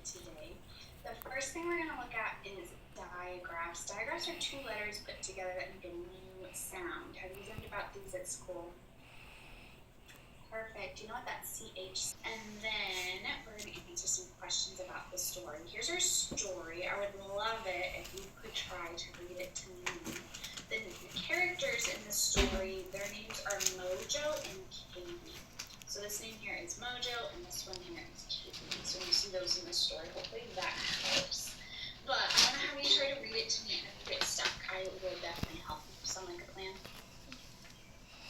today. The first thing we're going to look at is digraphs. Digraphs are two letters put together that make a new sound. Have you learned about these at school? Perfect. You know what that CH? And then we're going to answer some questions about the story. Here's our story. I would love it if you could try to read it to me. The characters in the story, their names are Mojo and Katie. So this name here is Mojo, and this one here is Katie. So you see those in the story. Hopefully that helps. But I'm going to have you try to read it to me, and if you get stuck, I will definitely help you. Sound like a plan?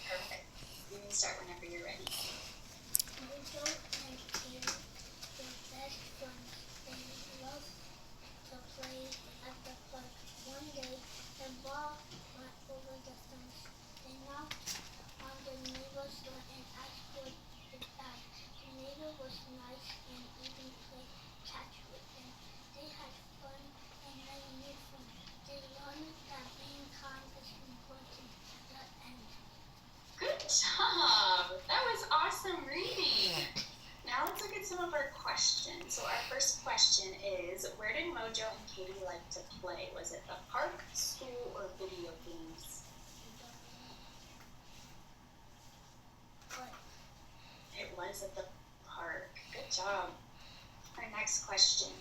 Perfect. You can start whenever you're ready. Mojo and Katie were best friends. They loved to play at the park. One day, the ball went over the fence. They knocked on the neighbor's door and asked for it back. The neighbor was nice and even played catch with them. They had fun and made new friends. They learned that being kind is important at the end. Good job! That was awesome reading! Now let's look at some of our questions. So our first question is, where did Mojo and Katie like to play? Was it the park, school, or video games? It was at the park. Good job. Our next question.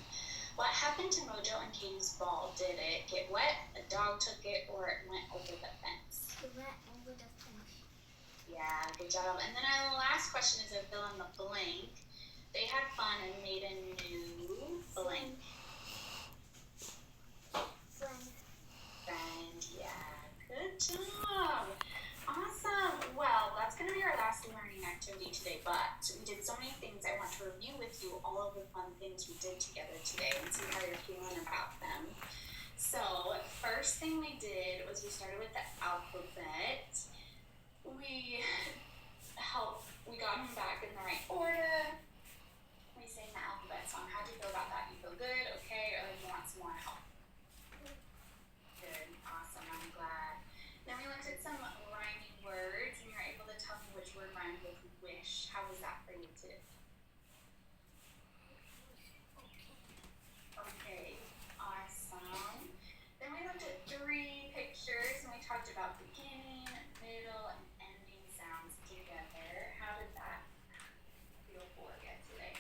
What happened to Mojo and Katie's ball? Did it get wet, a dog took it, or it went over the fence? It went over the fence. Yeah, good job. And then our last question is a fill in the blank. They had fun and made a new blank. Friend, yeah. Good job. Awesome. Well, that's going to be our last learning activity today, but we did so many things. I want to review with you all of the fun things we did together today and see how you're feeling about them. So, first thing we did was we started with the alphabet. We got them back in the right order. We sang the alphabet song. How'd you feel about that? You feel good, okay, or you want some more help? Good, awesome, I'm glad. Then we looked at some rhyming words, and you were able to tell me which word rhymed with wish. How was that for you today? Okay, awesome. Then we looked at 3 pictures, and we talked about beginning, middle, and ending sounds together. How did that feel for you today?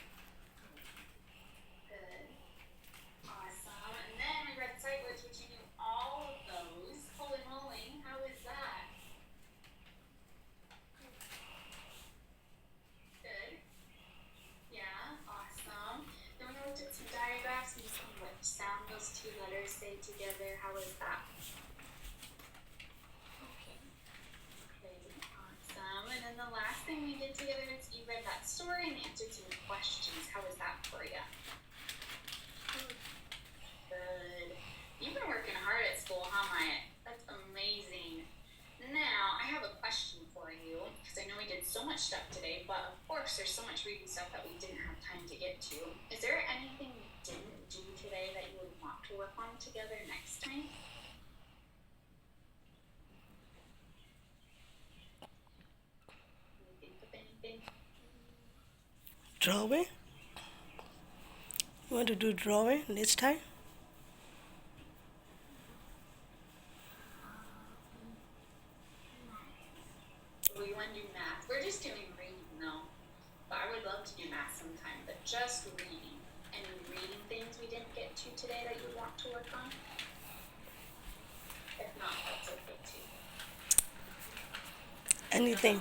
Good. Awesome. And then we read sight words, which you knew all of those. Holy moly, how was that? Good. Yeah, awesome. Then we looked at some digraphs and just what sound those 2 letters say together. How was that? Okay, awesome. And then the last thing we did together is you read that story and answered some questions. How was that for you? Good. You've been working hard at school, huh, Maya? That's amazing. Now, I have a question for you, because I know we did so much stuff today, but of course there's so much reading stuff that we didn't have time to get to. Is there anything we didn't do today that you would want to work on together next time? Can you think of anything? Drawing? You want to do drawing this time? We want to do math. We're just doing reading though. But I would love to do math sometime, but just reading. Any reading things we didn't get to today that you want to work on? If not, that's okay too. Anything